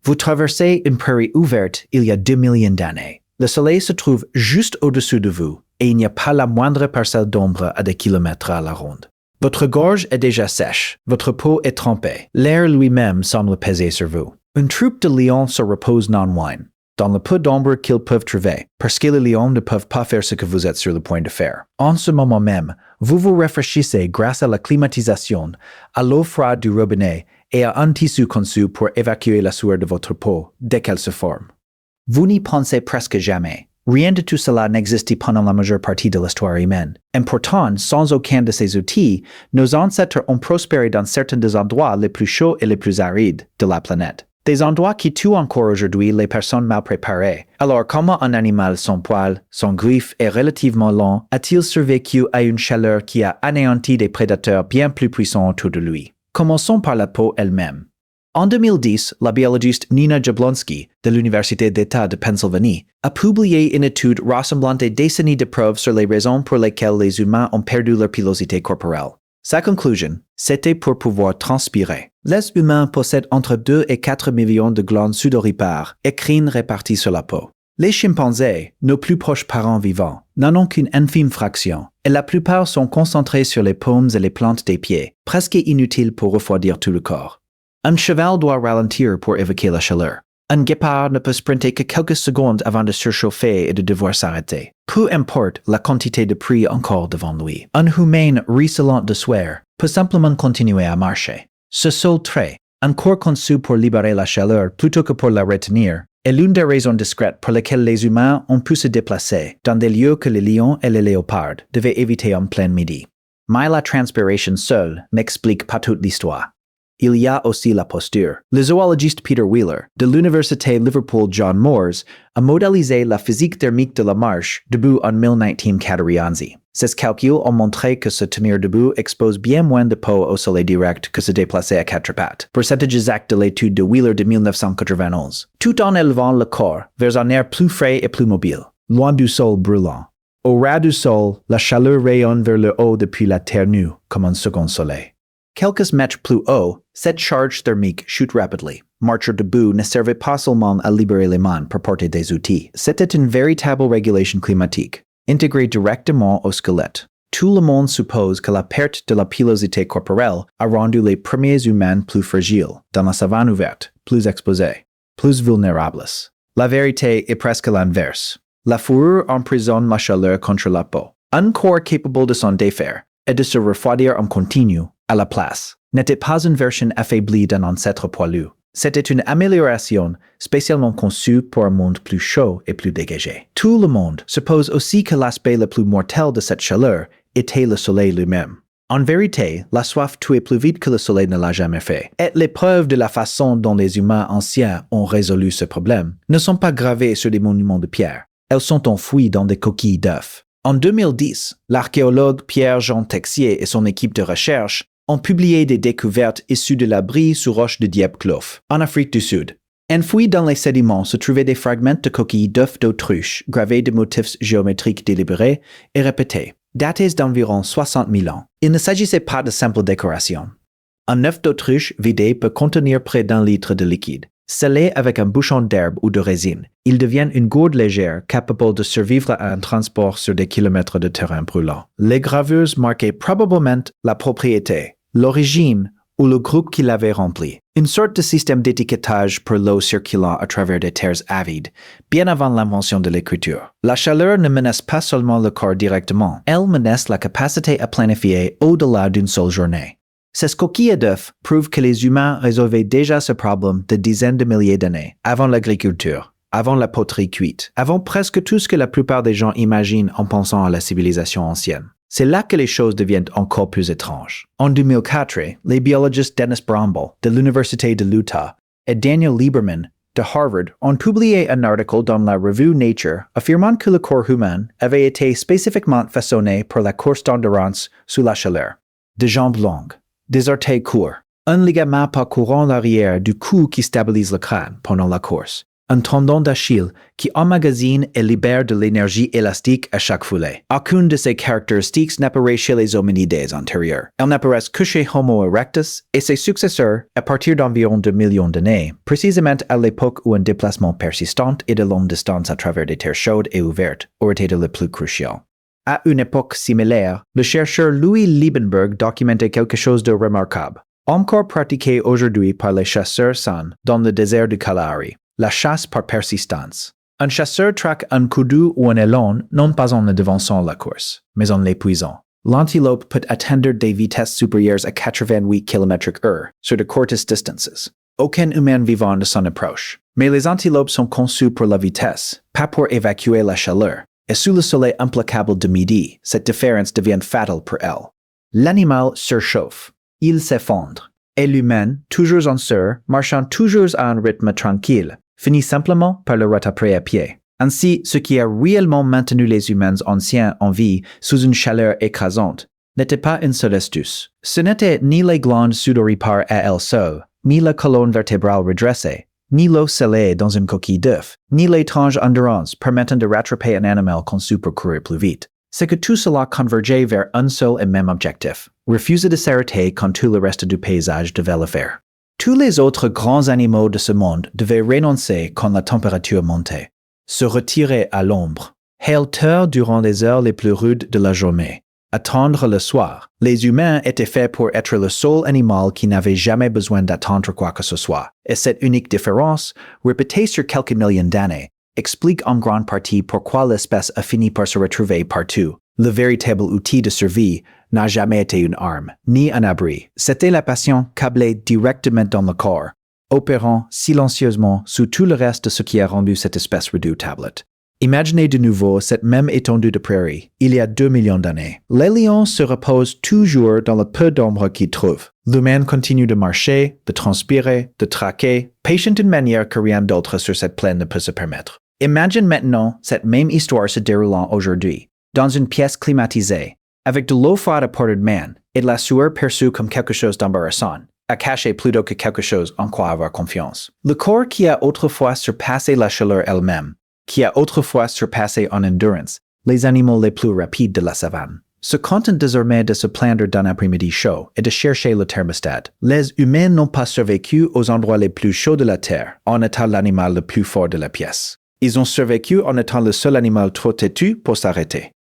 Vous traversez une prairie ouverte il y a 2 millions d'années. Le soleil se trouve juste au-dessus de vous et il n'y a pas la moindre parcelle d'ombre à des kilomètres à la ronde. Votre gorge est déjà sèche, votre peau est trempée, l'air lui-même semble peser sur vous. Une troupe de lions se repose non loin, dans le peu d'ombre qu'ils peuvent trouver, parce que les lions ne peuvent pas faire ce que vous êtes sur le point de faire. En ce moment même, vous vous rafraîchissez grâce à la climatisation, à l'eau froide du robinet et à un tissu conçu pour évacuer la sueur de votre peau dès qu'elle se forme. Vous n'y pensez presque jamais. Rien de tout cela n'existait pendant la majeure partie de l'histoire humaine. Et pourtant, sans aucun de ces outils, nos ancêtres ont prospéré dans certains des endroits les plus chauds et les plus arides de la planète. Des endroits qui tuent encore aujourd'hui les personnes mal préparées. Alors comment un animal sans poils, sans griffes et relativement lent a-t-il survécu à une chaleur qui a anéanti des prédateurs bien plus puissants autour de lui? Commençons par la peau elle-même. En 2010, la biologiste Nina Jablonski, de l'Université d'État de Pennsylvanie, a publié une étude rassemblant des décennies de preuves sur les raisons pour lesquelles les humains ont perdu leur pilosité corporelle. Sa conclusion, c'était pour pouvoir transpirer. Les humains possèdent entre 2 et 4 millions de glandes sudoripares et crines réparties sur la peau. Les chimpanzés, nos plus proches parents vivants, n'en ont qu'une infime fraction, et la plupart sont concentrés sur les paumes et les plantes des pieds, presque inutiles pour refroidir tout le corps. Un cheval doit ralentir pour évoquer la chaleur. Un guépard ne peut sprinter que quelques secondes avant de surchauffer et de devoir s'arrêter. Peu importe la quantité de prix encore devant lui. Un humain ruisselant de sueur peut simplement continuer à marcher. Ce seul trait, un corps conçu pour libérer la chaleur plutôt que pour la retenir, est l'une des raisons discrètes pour lesquelles les humains ont pu se déplacer dans des lieux que les lions et les léopards devaient éviter en plein midi. Mais la transpiration seule n'explique pas toute l'histoire. Il y a aussi la posture. Le zoologiste Peter Wheeler, de l'Université Liverpool John Moores, a modélisé la physique thermique de la marche debout en 1991. Ces calculs ont montré que se tenir debout expose bien moins de peau au soleil direct que se déplacer à quatre pattes, percentage exact de l'étude de Wheeler de 1991, tout en élevant le corps vers un air plus frais et plus mobile, loin du sol brûlant. Au ras du sol, la chaleur rayonne vers le haut depuis la terre nue, comme un second soleil. Quelques mètres plus haut, cette charge thermique chute rapidement. Marcher debout ne servait pas seulement à libérer les mains pour porter des outils. C'était une véritable régulation climatique, intégrée directement au squelette. Tout le monde suppose que la perte de la pilosité corporelle a rendu les premiers humains plus fragiles, dans la savane ouverte, plus exposés, plus vulnérables. La vérité est presque l'inverse. La fourrure emprisonne la chaleur contre la peau. Un corps capable de s'en défaire et de se refroidir en continu, à la place, n'était pas une version affaiblie d'un ancêtre poilu. C'était une amélioration spécialement conçue pour un monde plus chaud et plus dégagé. Tout le monde suppose aussi que l'aspect le plus mortel de cette chaleur était le soleil lui-même. En vérité, la soif tuait plus vite que le soleil ne l'a jamais fait. Et les preuves de la façon dont les humains anciens ont résolu ce problème ne sont pas gravées sur des monuments de pierre. Elles sont enfouies dans des coquilles d'œufs. En 2010, l'archéologue Pierre Texier et son équipe de recherche ont publié des découvertes issues de l'abri sous roche de Dieppe-Clough, en Afrique du Sud. Enfouis dans les sédiments se trouvaient des fragments de coquilles d'œufs d'autruche gravés de motifs géométriques délibérés et répétés, datés d'environ 60 000 ans. Il ne s'agissait pas de simple décoration. Un œuf d'autruche vidé peut contenir près d'1 litre de liquide. Scellé avec un bouchon d'herbe ou de résine, il devient une gourde légère capable de survivre à un transport sur des kilomètres de terrain brûlant. Les gravures marquaient probablement la propriété, l'origine ou le groupe qui l'avait rempli. Une sorte de système d'étiquetage pour l'eau circulant à travers des terres avides, bien avant l'invention de l'écriture. La chaleur ne menace pas seulement le corps directement, elle menace la capacité à planifier au-delà d'une seule journée. Ces coquilles d'œufs prouvent que les humains résolvaient déjà ce problème de dizaines de milliers d'années, avant l'agriculture, avant la poterie cuite, avant presque tout ce que la plupart des gens imaginent en pensant à la civilisation ancienne. C'est là que les choses deviennent encore plus étranges. En 2004, les biologistes Dennis Bramble, de l'Université de l'Utah, et Daniel Lieberman, de Harvard, ont publié un article dans la revue Nature affirmant que le corps humain avait été spécifiquement façonné pour la course d'endurance sous la chaleur. De jambes longues, des orteils courts, un ligament parcourant l'arrière du cou qui stabilise le crâne pendant la course, un tendon d'Achille qui emmagasine et libère de l'énergie élastique à chaque foulée. Aucune de ces caractéristiques n'apparaît chez les hominidés antérieurs. Elles n'apparaissent que chez Homo erectus et ses successeurs à partir d'environ 2 millions d'années, précisément à l'époque où un déplacement persistant et de longue distance à travers des terres chaudes et ouvertes aurait été le plus crucial. À une époque similaire, le chercheur Louis Liebenberg documentait quelque chose de remarquable, encore pratiqué aujourd'hui par les chasseurs sans dans le désert du Kalahari. La chasse par persistance. Un chasseur traque un kudu ou un élan non pas en le devançant la course, mais en l'épuisant. L'antilope peut atteindre des vitesses supérieures à 88 km/h sur de courtes distances. Aucun humain vivant ne s'en approche. Mais les antilopes sont conçues pour la vitesse, pas pour évacuer la chaleur. Et sous le soleil implacable de midi, cette différence devient fatale pour elles. L'animal surchauffe. Il s'effondre. Et l'humain, toujours en sueur, marchant toujours à un rythme tranquille, finit simplement par le rattraper à pied. Ainsi, ce qui a réellement maintenu les humains anciens en vie sous une chaleur écrasante n'était pas une seule astuce. Ce n'était ni les glandes sudoripares à elles seules, ni la colonne vertébrale redressée, ni l'eau salée dans une coquille d'œuf, ni l'étrange endurance permettant de rattraper un animal conçu pour courir plus vite. C'est que tout cela convergeait vers un seul et même objectif, refuser de s'arrêter quand tout le reste du paysage devait le faire. Tous les autres grands animaux de ce monde devaient renoncer quand la température montait, se retirer à l'ombre, halter durant les heures les plus rudes de la journée, attendre le soir. Les humains étaient faits pour être le seul animal qui n'avait jamais besoin d'attendre quoi que ce soit, et cette unique différence, répétée sur quelques millions d'années, explique en grande partie pourquoi l'espèce a fini par se retrouver partout. Le véritable outil de survie n'a jamais été une arme, ni un abri. C'était la passion câblée directement dans le corps, opérant silencieusement sous tout le reste de ce qui a rendu cette espèce redoutable. Imaginez de nouveau cette même étendue de prairie, il y a 2 millions d'années. Les lions se reposent toujours dans le peu d'ombre qu'ils trouvent. L'humain continue de marcher, de transpirer, de traquer, patient d'une manière que rien d'autre sur cette plaine ne peut se permettre. Imagine maintenant cette même histoire se déroulant aujourd'hui, dans une pièce climatisée, avec de l'eau froide à portée de main et de la sueur perçue comme quelque chose d'embarrassant, à cacher plutôt que quelque chose en quoi avoir confiance. Le corps qui a autrefois surpassé la chaleur elle-même, qui a autrefois surpassé en endurance les animaux les plus rapides de la savane, se contente désormais de se plaindre d'un après-midi chaud et de chercher le thermostat. Les humains n'ont pas survécu aux endroits les plus chauds de la Terre en étant l'animal le plus fort de la pièce. Ils ont survécu en étant le seul animal trop têtu pour s'arrêter.